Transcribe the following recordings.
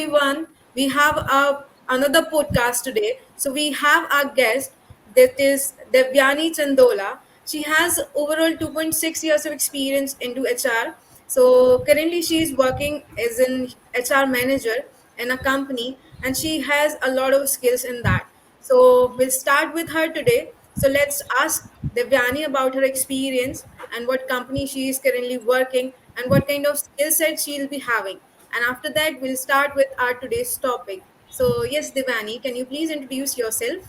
everyone. We have another podcast today. So we have our guest that is Devyani Chandola. She has overall 2.6 years of experience into HR. So currently she is working as an HR manager in a company and she has a lot of skills in that. So we'll start with her today. So let's ask Devyani about her experience and what company she is currently working and what kind of skill set she'll be having. And after that, we'll start with our today's topic. So yes, Devyani, can you please introduce yourself?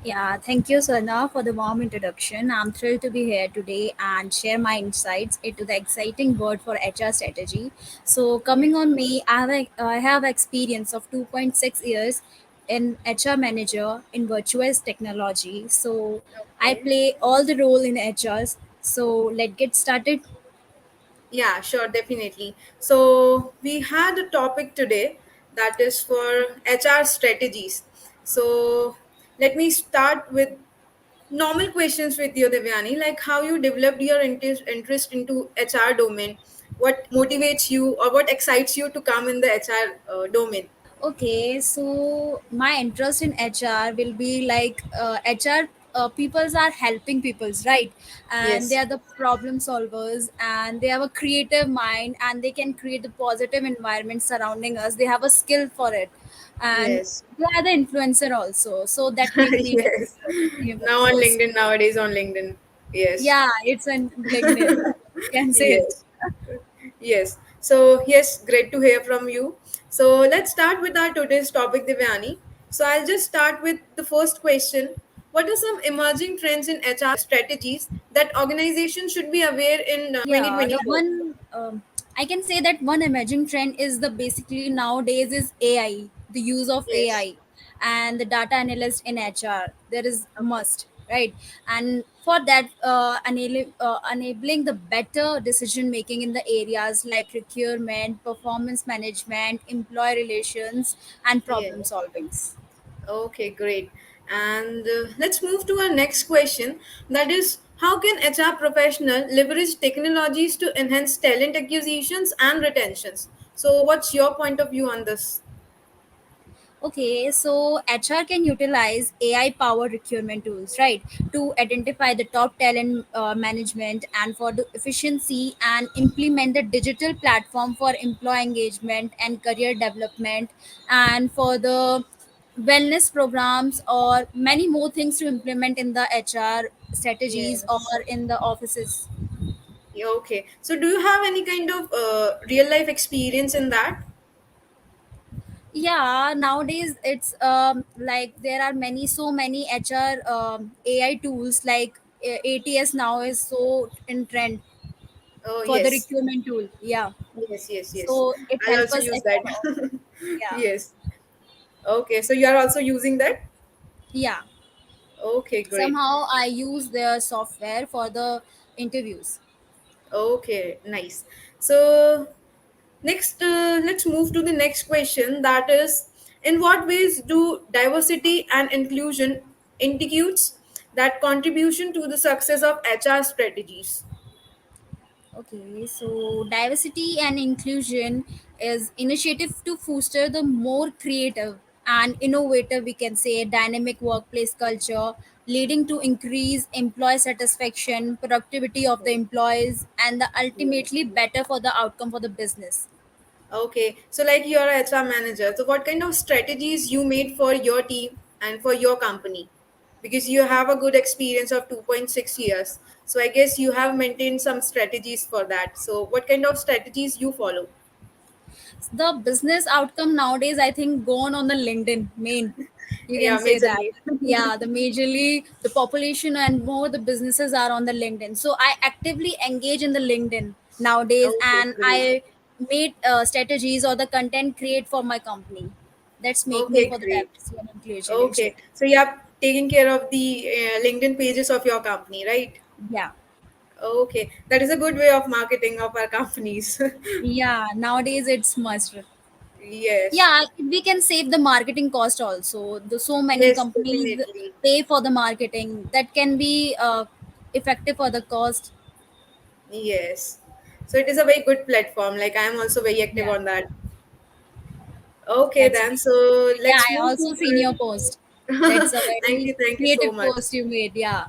Yeah, thank you, Sana, for the warm introduction. I'm thrilled to be here today and share my insights into the exciting world for HR strategy. So, coming on me, I have experience of 2.6 years in HR manager in virtuous technology. So, I Okay. play all the role in HRs. So, let's get started. Yeah, sure, definitely. So we had a topic today that is for HR strategies. So let me start with normal questions with you, Devyani, like how you developed your interest into HR domain, what motivates you or what excites you to come in the HR domain. Okay, so my interest in HR will be like HR peoples are helping peoples, right? And they Yes, are the problem solvers and they have a creative mind and they can create the positive environment surrounding us. They have a skill for it. And yes, they are the influencer also. So that make me very yes. Now on close. LinkedIn, nowadays on LinkedIn. Yes. Yeah, it's an LinkedIn. You can say it. Yes. Yes. So, yes, great to hear from you. So, let's start with our today's topic, Divyani. So, I'll just start with the first question. What are some emerging trends in HR strategies that organizations should be aware in Yeah, the 2024? one I can say that one emerging trend is the basically nowadays is AI, the use of Yes. AI, and the data analyst in HR. There is Okay. must, right? And for that, enabling the better decision making in the areas like procurement, performance management, employee relations, and problem Yes. solvings. Okay, great. And let's move to our next question. That is, how can HR professional leverage technologies to enhance talent acquisitions and retentions? So, what's your point of view on this? Okay, so HR can utilize AI powered recruitment tools, right, to identify the top talent management and for the efficiency and implement the digital platform for employee engagement and career development and for the wellness programs or many more things to implement in the HR strategies or Yes. in the offices. Yeah, okay. So, do you have any kind of real life experience in that? Yeah, nowadays it's like there are so many HR AI tools like ATS now is so in trend Oh, for the yes. recruitment tool. Yeah, Yes, yes, yes. so it I'll helps also us use that. HR. Yeah, Yes. Okay. So, you are also using that? yeah. Okay, great. Somehow I use their software for the interviews. Okay, nice. So, next, let's move to the next question. That is, in what ways do diversity and inclusion indicates that contribution to the success of HR strategies? Okay, so diversity and inclusion is initiative to foster the more creative and innovative, we can say, dynamic workplace culture, leading to increased employee satisfaction, productivity of the employees, and the Yes. ultimately better for the outcome for the business. Okay, so like you're a HR manager, so what kind of strategies you made for your team and for your company? Because you have a good experience of 2.6 years. So I guess you have maintained some strategies for that. So what kind of strategies you follow? The business outcome nowadays, I think, gone on the LinkedIn main. You can Yeah, say that. majorly. Yeah, the majorly the population and more the businesses are on the LinkedIn. So I actively engage in the LinkedIn nowadays, Okay, and great. I made strategies or the content create for my company. That's make me Okay, for the great. diversity and inclusion Okay, initiative. so you are taking care of the LinkedIn pages of your company, right? Yeah. Okay, that is a good way of marketing of our companies. Yeah, nowadays it's must. Yes, Yeah, we can save the marketing cost also. The so many yes, companies definitely. pay for the marketing that can be effective for the cost. Yes. So it is a very good platform. Like I am also very active Yeah. on that. Okay, That's then. great. So Yeah, let's I move also seen your to post. our. That's a very Thank you so creative much. post you made. Yeah.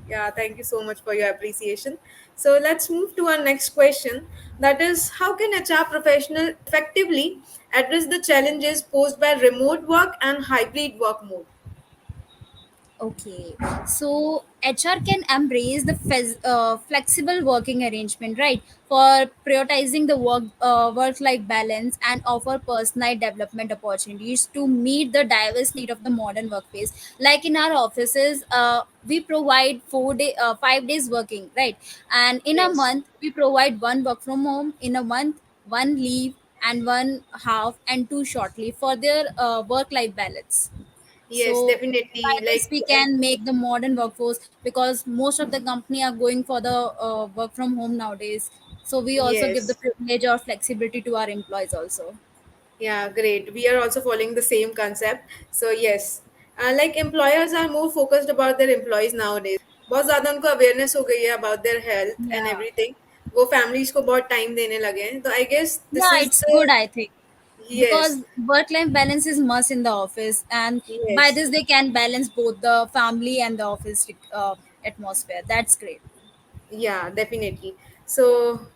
Yeah, thank you so much for your appreciation. So let's move to our next question. That is, how can HR professional effectively address the challenges posed by remote work and hybrid work mode? Okay, so HR can embrace the flexible working arrangement, right? For prioritizing the work life balance and offer personal development opportunities to meet the diverse need of the modern workplace. Like in our offices, we provide 5 days working, right? And in a Yes. month, we provide one work from home. In a month, one leave and one half and two shortly for their work life balance. Yes, So by definitely. this Like, we can make the modern workforce, because most of the company are going for the work from home nowadays. So we also give the yes. privilege or flexibility to our employees also. Yeah, great. We are also following the same concept. So yes, like employers are more focused about their employees nowadays. बहुत ज़्यादा उनको awareness हो गई है about their health and Yeah, everything. वो families को बहुत time देने लगे हैं. तो I guess this yeah, is it's the good, I think, yes, because work life balance is must in the office, and by yes. this they can balance both the family and the office atmosphere. That's great. Yeah, definitely. So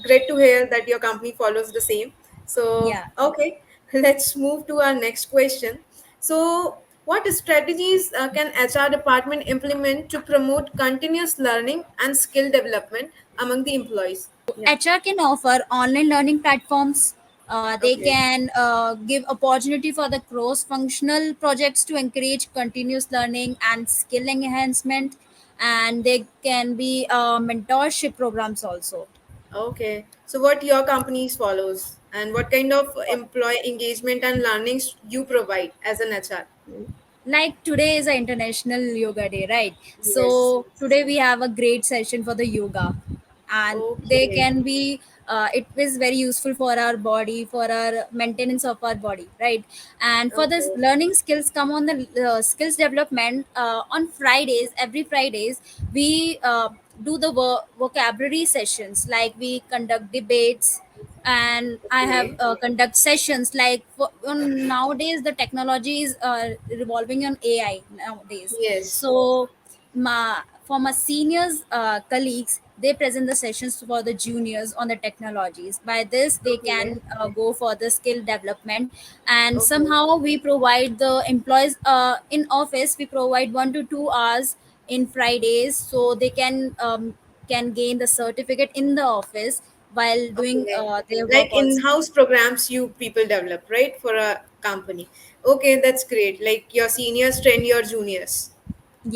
great to hear that your company follows the same. So, Yeah. okay, let's move to our next question. So, what strategies can HR department implement to promote continuous learning and skill development among the employees? Yeah. HR can offer online learning platforms. They Okay. can give opportunity for the cross-functional projects to encourage continuous learning and skill enhancement, and they can be mentorship programs also. Okay. So, what your companies follows and what kind of employee engagement and learnings you provide as an HR? Like today is a international yoga day, right? Yes. So Yes. today we have a great session for the yoga, and they Okay. can be it is very useful for our body, for our maintenance of our body, right? And for this Okay. learning skills come on the skills development on Fridays. Every Fridays we do the vocabulary sessions, like we conduct debates, and I have Okay. conduct sessions like nowadays the technology is revolving on AI nowadays. Yes. So for my seniors colleagues, they present the sessions for the juniors on the technologies. By this they Okay. can go for the skill development, and Okay. somehow we provide the employees in office, we provide 1 to 2 hours in Fridays, so they can gain the certificate in the office while doing Okay. their work Like also. in-house programs you people develop, right, for a company. Okay, that's great. Like your seniors train your juniors.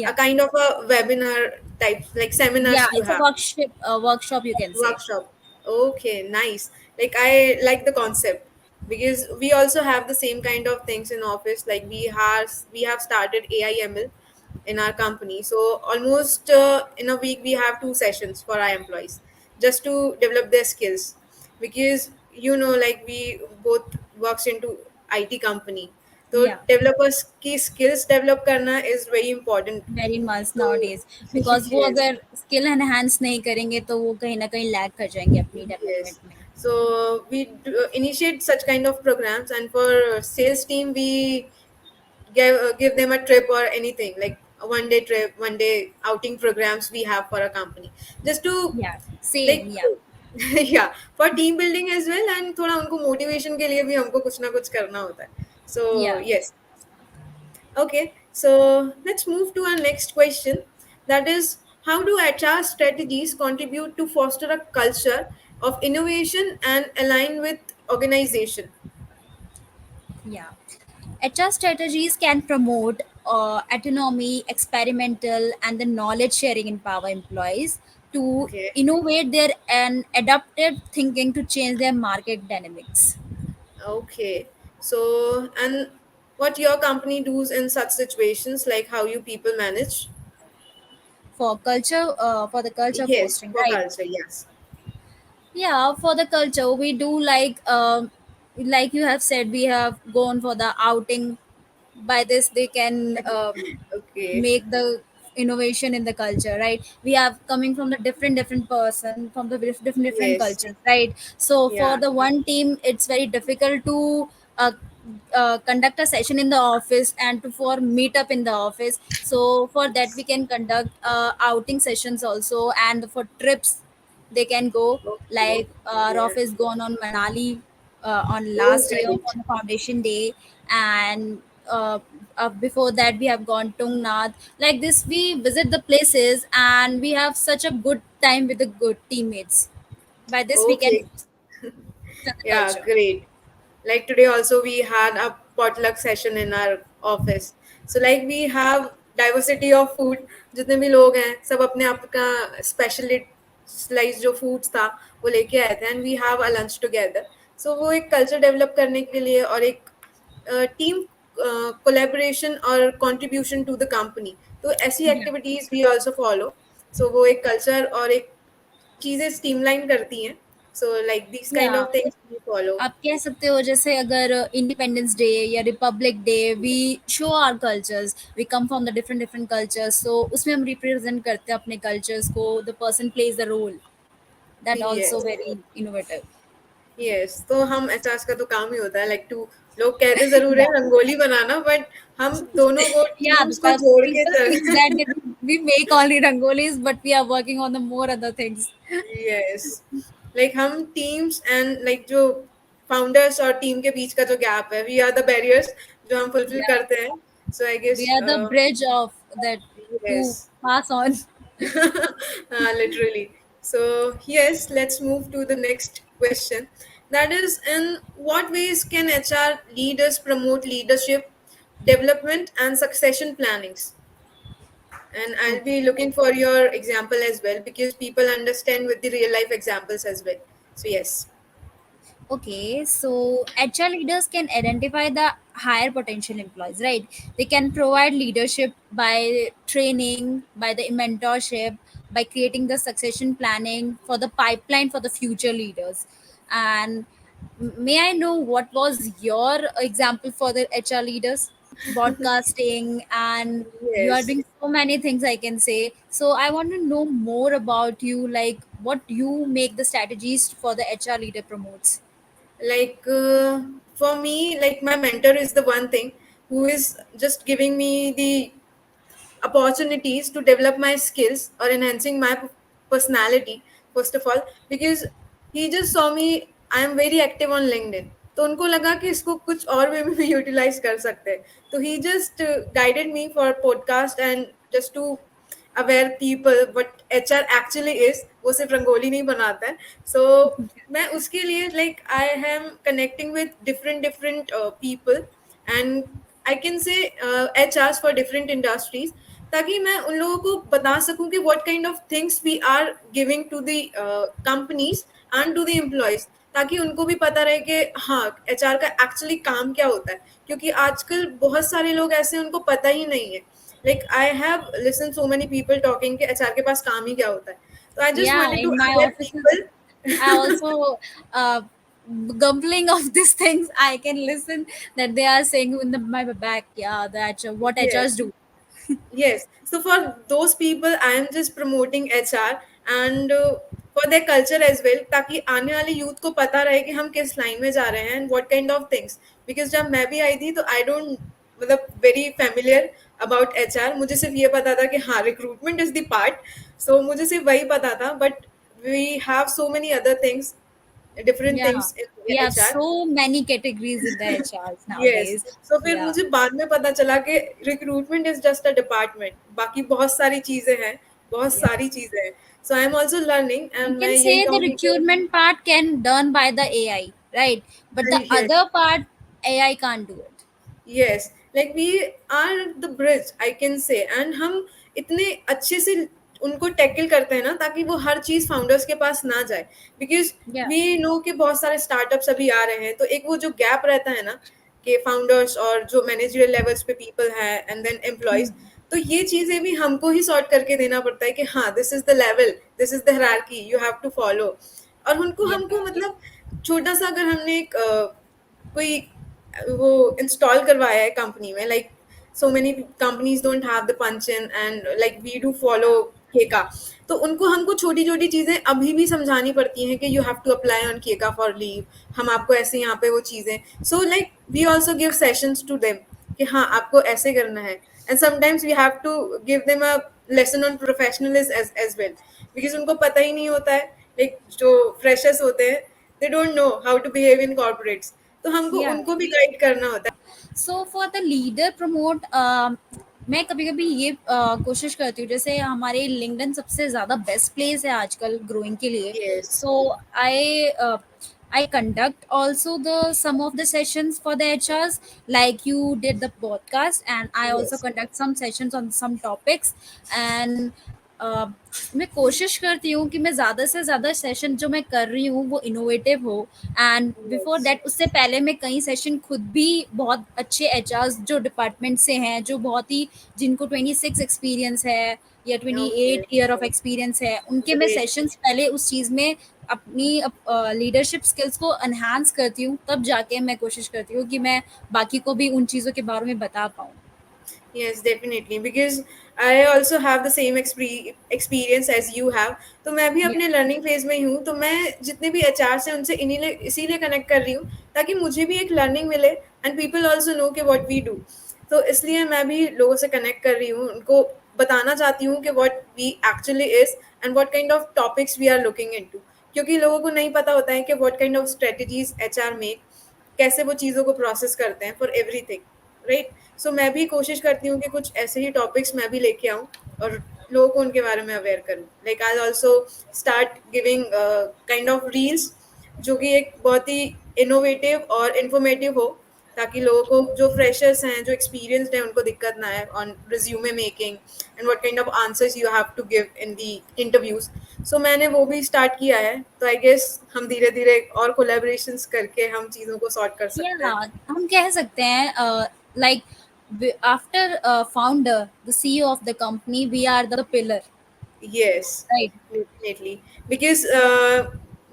A Yeah, kind of a webinar type, like yeah, seminars you it's a have. workshop you can say. Workshop. Okay, nice. Like I like the concept because we also have the same kind of things in office. Like we have started AIML in our company. So almost in a week we have two sessions for our employees just to develop their skills because like we both works into IT company. So Yeah, developers की skills develop करना is very important. very much So nowadays, because वो yes. अगर skill enhance नहीं करेंगे तो वो कहीं ना कहीं लैग कर जाएंगे अपनी डेवलपमेंट Yes. में. So we initiate such kind of programs, and for sales team, we give them a trip or anything like a 1 day trip, 1 day outing programs we have for a company, just to Yeah, same. like Yeah, yeah, for team building as well, and थोड़ा उनको motivation के लिए भी हमको कुछ ना कुछ करना होता है. So yeah. yes. Okay, so let's move to our next question. That is, how do HR strategies contribute to foster a culture of innovation and align with organization? Yeah. HR strategies can promote autonomy, experimental, and the knowledge sharing empower employees to Okay, innovate their and adaptive thinking to change their market dynamics. okay. So, and what your company does in such situations, like how you people manage? For the culture Yes, fostering, for right? culture, yes. Yeah, for the culture we do like you have said, we have gone for the outing. By this they can Okay, make the innovation in the culture, right? We have coming from the different person from the different yes, cultures, right? So for yeah, the one team it's very difficult to conduct a session in the office and to for meet up in the office. So for that we can conduct outing sessions also, and for trips they can go. Okay. Like Yeah. Rof is gone on Manali on Oh, last year for great. the foundation day, and before that we have gone Tungnath. Like this, we visit the places and we have such a good time with the good teammates. By this, we can Okay. understand the Yeah, culture. great. Like today also we had a potluck session in our office. So like we have diversity of food. जितने भी लोग हैं सब अपने आप का specially slice जो foods था वो लेके आए थे and we have a lunch together. So वो एक कल्चर डेवलप करने के लिए और एक टीम कोलेबोरेशन और कंट्रीब्यूशन टू द कंपनी. तो ऐसी Yeah. Activities we also follow. So वो एक कल्चर और एक चीजें स्ट्रीमलाइन करती हैं. So like this kind Yeah. Of things we follow. आप कह सकते हो जैसे अगर इंडिपेंडेंस डे या republic day we show our cultures, we come from the different different cultures, so उसमें हम रिप्रेजेंट करते हैं अपने कल्चर्स को, the person plays the role, that also yes. Very innovative. Yes, तो हम एचआरस का तो काम ही होता है लाइक टू. लोग कहते जरूर है Yeah. रंगोली बनाना बट हम दोनों को Yeah, टीम्स को the जोड़ के people चल. think that we make only rangolis, but we are working on the more other things. Yes. Like हम टीम्स एंड लाइक जो फाउंडर्स और टीम के बीच का जो गैप है वी आर द बैरियर्स जो हम फुलफिल Yeah, करते हैं. So I we guess. are the bridge of that yes. to pass on. Literally. So, yes, let's move to the next question. That is, in what ways can HR leaders promote leadership, development, and succession plannings? And I'll be looking for your example as well because people understand with the real life examples as well. So, yes. Okay, so HR leaders can identify the higher potential employees, right? They can provide leadership by training, by the mentorship, by creating the succession planning for the pipeline for the future leaders. And may I know what was your example for the HR leaders? Broadcasting, and you are Yes. doing so many things, I can say. So I want to know more about you, like what you make the strategies for the HR leader promotes. Like for me, like my mentor is the one thing who is just giving me the opportunities to develop my skills or enhancing my personality first of all because he just saw me I am very active on LinkedIn. तो उनको लगा कि इसको कुछ और वे में भी utilise कर सकते हैं. तो he just guided me for podcast and just to aware people but HR actually is. वो सिर्फ रंगोली नहीं बनाता है. सो मैं उसके लिए like I am connecting with different different people and I can say HRs for different industries ताकि मैं उन लोगों को बता सकूं कि what kind of things we are giving to the companies and to the employees ताकि उनको भी पता रहे कि हाँ एचआर का एक्चुअली काम क्या होता है क्योंकि आजकल बहुत सारे लोग ऐसे उनको पता ही नहीं है. Like I have listen so many people talking कि एचआर के पास काम ही क्या होता है. तो I just Yeah, wanted to in my aware offices, I people. also grumbling of these things. I can listen that they are saying in my back, yeah, that what HRs Yes. do. Yes. So for those people, I am just promoting HR and for their culture as well, ताकि आने वाले youth को पता रहे कि हम किस line में जा रहे हैं and what kind of things. Because जब मैं भी आई थी तो I don't मतलब very familiar about HR. मुझे सिर्फ ये पता था कि हाँ recruitment is the part. So मुझे सिर्फ वही पता था. But we have so many other things, different Yeah, things we in have HR. so many categories in the HRs yes. nowadays. सो फिर Yeah, मुझे बाद में पता चला कि recruitment is just a department. बाकी बहुत सारी चीजें हैं. बहुत yeah. सारी चीजें हैं. So I am also learning You and मैं can यही say the कहूँगी कि recruitment part can done by the AI, right? But the yes. other part, AI can't do it. Yes. Like we are the bridge I can say and हम इतने अच्छे से उनको tackle करते हैं ना ताकि वो हर चीज फाउंडर्स के पास ना जाए बिकॉज Yeah. वी नो कि बहुत सारे स्टार्टअप्स अभी आ रहे हैं तो एक वो जो गैप रहता है ना कि फाउंडर्स और जो मैनेजरियल लेवल्स पे पीपल हैं एंड देन एम्प्लॉयज. तो ये चीजें भी हमको ही सॉर्ट करके देना पड़ता है कि हाँ this is the level, this is the hierarchy you have to follow. और उनको Yeah. हमको मतलब छोटा सा अगर हमने एक कोई वो इंस्टॉल करवाया है कंपनी में like so many companies don't have the punch in and like we do follow Yeah. केका। तो उनको हमको छोटी-छोटी चीज़ें अभी भी समझानी पड़ती हैं कि you have to apply on Keka for leave, हम आपको ऐसे यहाँ पे वो चीज़ें, so like we also give sessions to them कि हाँ, आपको ऐसे करना है। And sometimes we have to give them a lesson on professionalism as well, because उनको पता ही नहीं होता है, लाइक जो फ्रेशर्स होते हैं, they don't know how to behave in corporates, तो हमको या उनको भी गाइड करना होता है। So for the leader promote, मैं कभी कभी ये कोशिश करती हूँ, जैसे हमारे लिंक्डइन सबसे ज़्यादा बेस्ट प्लेस है आजकल ग्रोइंग के लिए। Yes, so I I conduct also the some of the sessions for the HRs, like you did the podcast, and I also yes, conduct some sessions on some topics. And uh, मैं कोशिश करती हूँ कि मैं ज़्यादा से ज़्यादा session जो मैं कर रही हूँ वो इनोवेटिव हो। एंड बिफोर यस, दैट, उससे पहले मैं कई सेशन खुद भी बहुत अच्छे एचआर्स जो डिपार्टमेंट से हैं, जो बहुत ही, जिनको 26 एक्सपीरियंस है या ओके, 28 ईयर ऑफ एक्सपीरियंस है, उनके मैं ग्रेट। सेशंस पहले उस चीज़ में अपनी लीडरशिप स्किल्स को एनहांस करती हूँ, तब जाके मैं कोशिश करती हूँ कि मैं बाकी को भी उन चीज़ों के बारे में बता पाऊँ। Yes, definitely. Because I also have the same experience as you have. तो मैं भी या अपने लर्निंग फेज में ही हूँ, तो मैं जितने भी एचआर से उनसे इसीलिए कनेक्ट कर रही हूँ ताकि मुझे भी एक लर्निंग मिले एंड पीपल ऑल्सो नो कि व्हाट वी डू। तो इसलिए मैं भी लोगों से कनेक्ट कर रही हूँ, उनको बताना चाहती हूँ कि what we actually is and what kind of topics we are looking into, क्योंकि लोगों को नहीं पता होता है कि what kind of strategies HR make, कैसे वो चीज़ों को प्रोसेस करते हैं फॉर एवरीथिंग, राइट। सो मैं भी कोशिश करती हूँ कि कुछ ऐसे ही टॉपिक्स मैं भी लेके आऊँ और लोगों को उनके बारे में अवेयर करूँ। Like I also start giving kind of reels जो कि एक बहुत ही इनोवेटिव और इंफॉर्मेटिव हो, ताकि लोगों को जो फ्रेशर्स हैं, जो एक्सपीरियंस्ड हैं, उनको दिक्कत ना आए on resume making and what kind of answers you have to give in the interviews. So मैंने वो भी स्टार्ट किया है, तो आई गेस हम धीरे धीरे और कोलेबोरेशंस करके हम चीज़ों को सॉर्ट कर सकते या हैं। हम कह सकते हैं, like after founder the CEO of the company, we are the pillar, yes, right. Definitely. Because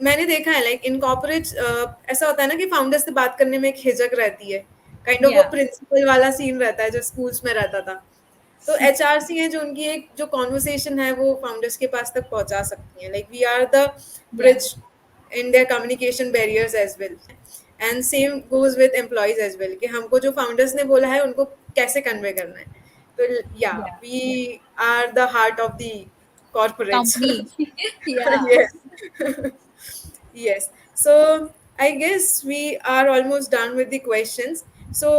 मैंने देखा है लाइक इन कॉर्पोरेट्स ऐसा होता है ना कि फाउंडर से बात करने में एक हिचक रहती है, काइंड ऑफ वो या प्रिंसिपल वाला सीन रहता है जो स्कूल्स में रहता था। तो एचआरसी है जो उनकी एक जो कॉन्वर्सेशन है वो फाउंडर्स के पास तक पहुंचा सकती है, लाइक वी आर द या bridge in their communication barriers as well. And same goes with employees as well कि हमको जो फाउंडर्स ने बोला है उनको कैसे कन्वे करना है। तो या या we are the heart of the corporates. Company या Yes. Yes. So I guess we are almost done with the questions. So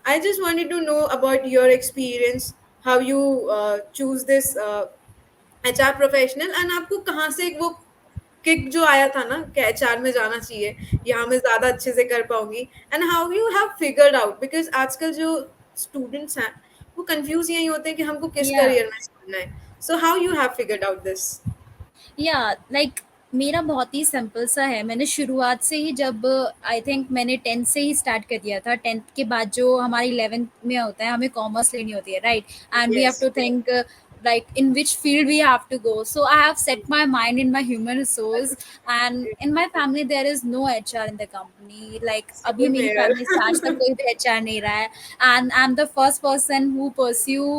I just wanted to know about your experience, how you choose this HR professional, and आपको कहाँ से वो kick जो आया था ना कि एचआर में जाना चाहिए, यहाँ मैं ज्यादा अच्छे से कर पाऊंगी, and how you have figured out, because आजकल जो स्टूडेंट्स हैं वो कंफ्यूज यही होते हैं कि हमको किस या करियर में जाना है, so how you have figured out this. या लाइक मेरा बहुत ही सिंपल सा है। मैंने शुरुआत से ही, जब आई थिंक मैंने 10th से ही स्टार्ट कर दिया था। 10th के बाद जो हमारी 11th में होता है, हमें कॉमर्स लेनी होती है, right. And we have yes, to think like in which field we have to go. So I have set my mind in my human resource, and in my family there is no HR in the company. Like अभी same मेरी family से आज तक hair. कोई भी HR नहीं रहा है, and I'm the first person who pursue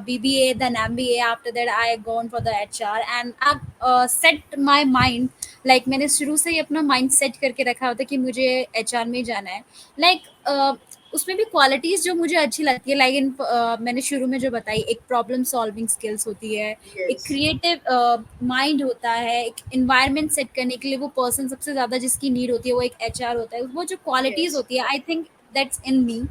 BBA, then MBA. After that I gone for the HR, and I've set my mind, like मैंने शुरू से ही अपना माइंड सेट करके रखा होता है कि मुझे एचआर में ही जाना है। लाइक उसमें भी क्वालिटीज जो मुझे अच्छी लगती है, लाइक इन मैंने शुरू में जो बताई, एक प्रॉब्लम सॉल्विंग स्किल्स होती है, एक यस, क्रिएटिव माइंड होता है, एक इन्वायरमेंट सेट करने के लिए वो पर्सन सबसे ज़्यादा जिसकी नीड होती है वो एक एचआर होता है। वो जो क्वालिटीज यस। होती है, I think that's in me.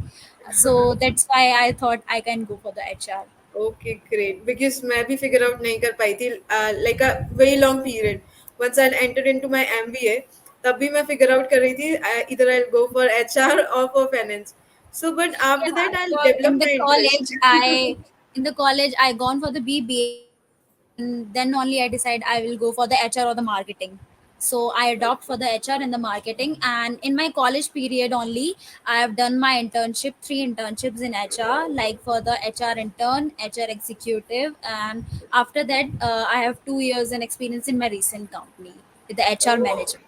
So that's why I thought I can go for the HR. Okay, great. Because मैं भी फिगर आउट नहीं कर पाई थी like a very long period, once I entered into my MBA, तब भी मैं figure out कर रही थी इधर आई गो फॉर एचआर और for finance, so but after Yeah, that I so develop my interest. in the college I gone for the BBA, and then only I decide I will go for the HR or the marketing. So I adopt for the HR and the marketing, and in my college period only I have done my internship, three internships in HR, like for the HR intern, HR executive, and after that I have 2 years in experience in my recent company with the HR Oh, manager.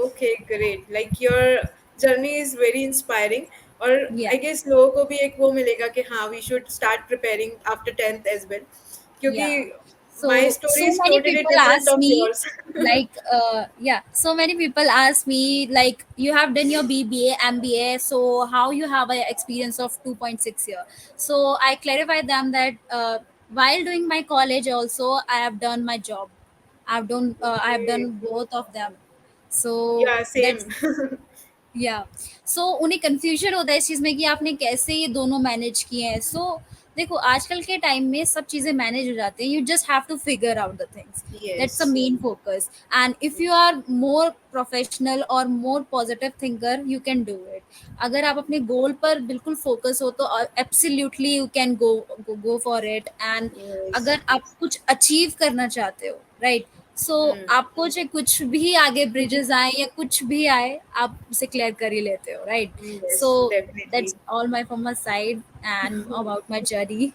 okay, great. Like your journey is very inspiring. और Yeah. I guess लोगों को भी एक वो मिलेगा कि हाँ we should start preparing after 10th as well. क्योंकि Yeah. my So story so is many totally people different ask of me, yours. like yeah, so many people ask me, like, you have done your BBA, MBA, so how you have a experience of 2.6 year? So I clarify them that while doing my college also I have done my job. I have Okay. done both of them. So Yeah, that's, same. या सो उन्हें confusion होता है इस चीज़ में कि आपने कैसे ये दोनों मैनेज किए हैं। सो देखो, आजकल के टाइम में सब चीज़ें मैनेज हो जाते हैं, you just have to figure out the things. That's a Yes. Main focus, and if you are more professional or more positive thinker you can do it. अगर आप अपने गोल पर बिल्कुल फोकस हो तो absolutely you can go for it. And Yes. अगर आप कुछ अचीव करना चाहते हो, राइट, सो Hmm. आपको चाहे कुछ भी आगे ब्रिजेस आए या कुछ भी आए, आप उसे क्लियर कर ही लेते हो, right. So Yes, that's definitely. All my from my side and about my journey.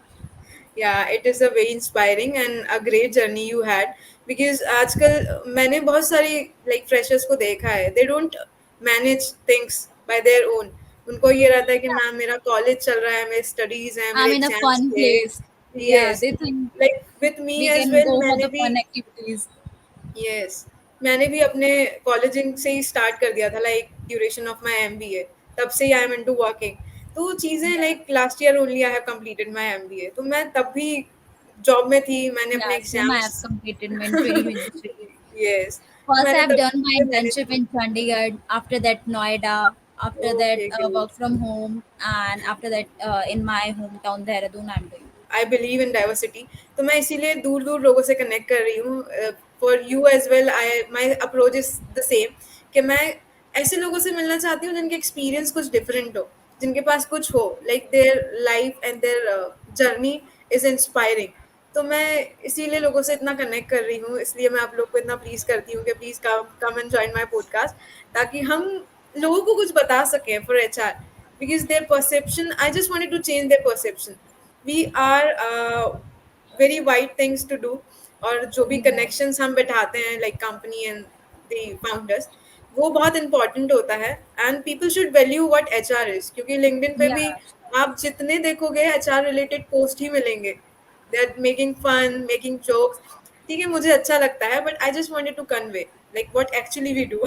Yeah, it is a very inspiring and a great journey you had, because आजकल मैंने बहुत सारी like freshers को देखा है, they don't manage things by their own. उनको ये रहता है कि मैम मेरा कॉलेज चल रहा है, मेरे स्टडीज हैं, आई मेरे am in a exams fun थे. प्लेस। या Yes, they think like with me we as can well, go for मैंने द भी. Fun activities. यस, मैंने भी अपने कॉलेजिंग से ही स्टार्ट कर दिया था, like duration of my MBA, तब से ही आई एम इनटू वर्किंग. तो चीज़ें या like last year only I have completed my MBA, तो मैं तब भी जॉब में थी, मैंने या अपने same I have exams. Completed in 2023। Yes, First, मैंने I've तब done my चीज़ें मैनेज internship की. in Chandigarh. After that, Noida. After that, okay, great. work from home. And after that, in my hometown, Dehradun, I'm doing. I believe in diversity. तो मैं इसीलिए दूर दूर लोगों से कनेक्ट कर रही हूँ. For you as well, I my approach is the same, कि मैं ऐसे लोगों से मिलना चाहती हूँ जिनके एक्सपीरियंस कुछ डिफरेंट हो, जिनके पास कुछ हो, like their life and their journey is inspiring. तो मैं इसीलिए लोगों से इतना कनेक्ट कर रही हूँ, इसलिए मैं आप लोग को इतना प्लीज करती हूँ कि please come come and join my podcast, ताकि हम लोगों को कुछ बता सकें for HR, because their perception, I just wanted to change their perception. We are very wide things to do, और जो भी Yeah. connections हम बैठाते हैं like company and the founders, वो बहुत important होता है. And people should value what HR is, क्योंकि LinkedIn पे Yeah. भी आप जितने देखोगे HR related post ही मिलेंगे. They are making fun, making jokes. ठीक है, मुझे अच्छा लगता है, but I just wanted to convey like what actually we do.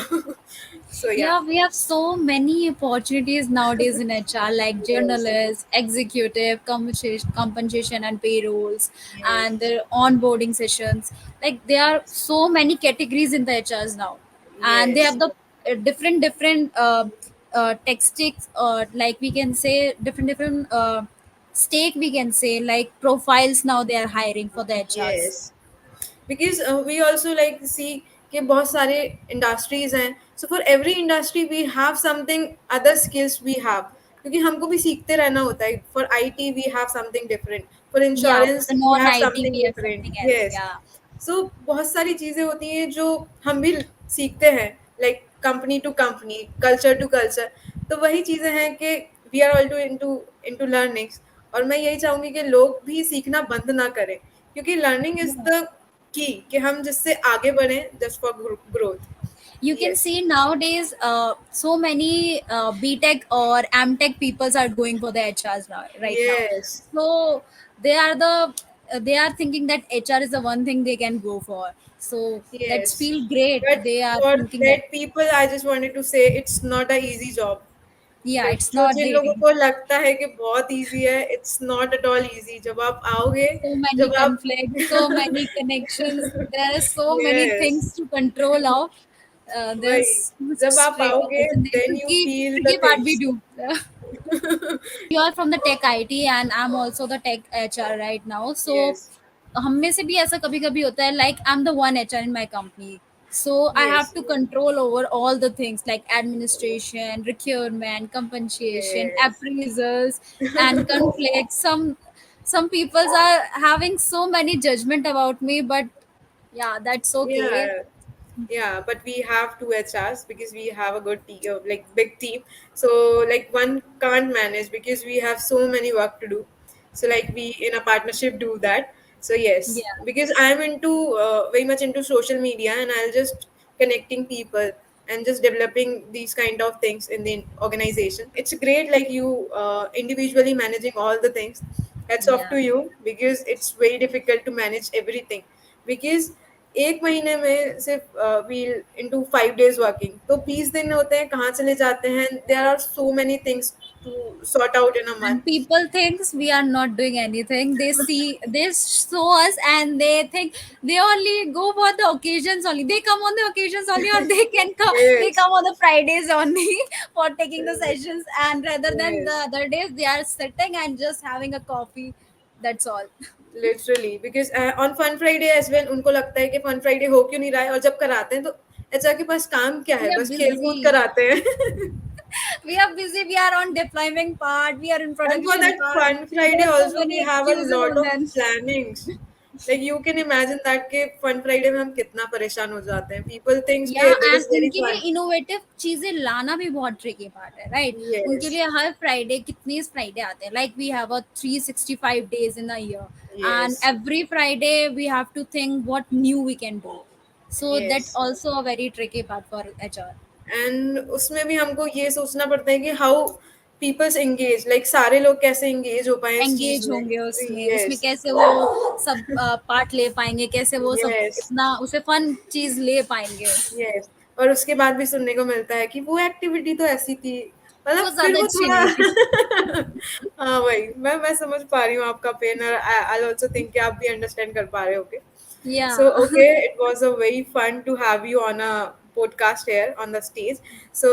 So yeah. Yeah, we have so many opportunities nowadays in HR, like Yes. journalists, executive, compensation and payrolls, and Yes. their onboarding sessions. Like there are Yes. so many categories in the HRs now, and they Yes. have the different tactics, or like we can say different stake. We can say like profiles now they are hiring for the HRs. Yes. Because we also like see कि बहुत सारे industries हैं, so for every industry we have something, other skills we have, क्योंकि हमको भी सीखते रहना होता है. For IT we have something different, फॉर Yeah, for insurance the we non have IT something we have different. something else. Yes. Yeah. So बहुत सारी चीजें होती हैं जो हम भी सीखते हैं, like company to company, culture to culture. तो वही चीजें हैं कि we are all to into into learnings. और मैं यही चाहूंगी कि लोग भी सीखना बंद ना करें, क्योंकि learning is Yeah. The key, कि हम जिससे आगे बढ़ें, just for growth. You can yes. see nowadays so many BTech or MTech peoples are going for the HRs now, right now. Yes. So they are thinking that HR is the one thing they can go for. So that's yes. feel great. But They are for thinking that that people I just wanted to say it's not a easy job. yeah, but it's जो not Jin the लोगों को लगता है कि बहुत easy है, it's not at all easy. जब आप आओगे, so many जब आप. conflicts, so many connections. There are so many yes. things to control of. There's वही, so much जब आप stress आओगे in the then you tricky, feel the tricky part we things. do. You are from the tech IT and I'm also the tech HR right now. So yes. हम में से भी ऐसा कभी कभी होता है, like I'm the one HR in my company. So I have yes. to control over all the things like administration, procurement, compensation, yes. appraisals, and conflicts. Some people are having so many judgment about me, but yeah, that's okay. Yeah. Yeah, but we have two HRs because we have a good team, like big team. So like one can't manage because we have so many work to do. So like we in a partnership do that. So yes, Yeah. because I'm into very much into social media, and I'll just connecting people and just developing these kind of things in the organization. It's great, like you individually managing all the things Hats off Yeah. to you because it's very difficult to manage everything. Because एक महीने में सिर्फ we'll into 5 days working, तो 20 दिन होते हैं, कहाँ चले जाते हैं? There are so many things to sort out in a And month. people thinks we are not doing anything. They see, they show us, and they think they only go for the occasions only. They come on the occasions only, or they can come, they Yes, come on the Fridays only for taking the sessions, and rather than the yes. other days they are sitting and just having a coffee. That's all. Literally because on fun Friday as well उनको लगता है कि fun Friday हो क्यों नहीं रहा है, और जब कराते हैं तो एचआर के पास काम क्या We है, are बस खेल कूद busy. कराते हैं. We are busy. We are on deployment part. We are in And for production that part. fun There Friday are so also we many have a excuses lot on of them. plannings. Like you can imagine that के fun Friday में हम कितना परेशान हो जाते हैं. People thinks या के this एंड is very उनके लिए fun. इनोवेटिव चीजें लाना भी बहुत ट्रिकी पार्ट है, राइट? उनके Yes, लिए हर फ्राइडे, कितने फ्राइडे आते हैं, like we have a 365 days in a year, and yes, every Friday we have to think what new we can do. So that yes. Also a very tricky part for HR. And उसमें भी हमको ये सोचना पड़ता है कि how peoples engage, like सारे लोग कैसे एंगेज हो पाए इस चीज एंगेज में. होंगे उसमें, उसमें यस, कैसे वो सब पार्ट ले पाएंगे, कैसे वो सब यस, इतना उसे फन चीज ले पाएंगे. यस. और उसके बाद भी सुनने को मिलता है कि वो एक्टिविटी तो ऐसी थी, वो मतलब फिर ज्यादा वो अच्छी थोड़ा. नहीं थी. हाँ भाई, मैं समझ पा रही हूँ आपका पेन, और आई आल्सो थिंक कि आप भी अंडरस्टैंड कर पा रहे हो. या. So, okay, it was a very fun to have you on a podcast here on the stage. So,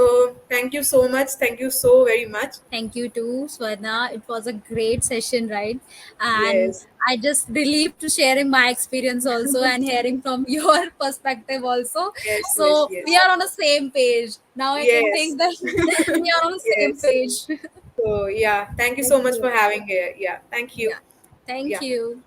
thank you so much. Thank you so very much. Thank you too, Swarna. It was a great session, right? And Yes, I just relieved to sharing my experience also and hearing from your perspective also. yes, yes, So we yes, are on the same page. Now I can yes, think that we are on the same yes. page. So, yeah, thank you so much Okay. for having here. Yeah, thank you. Yeah. Thank Yeah. you.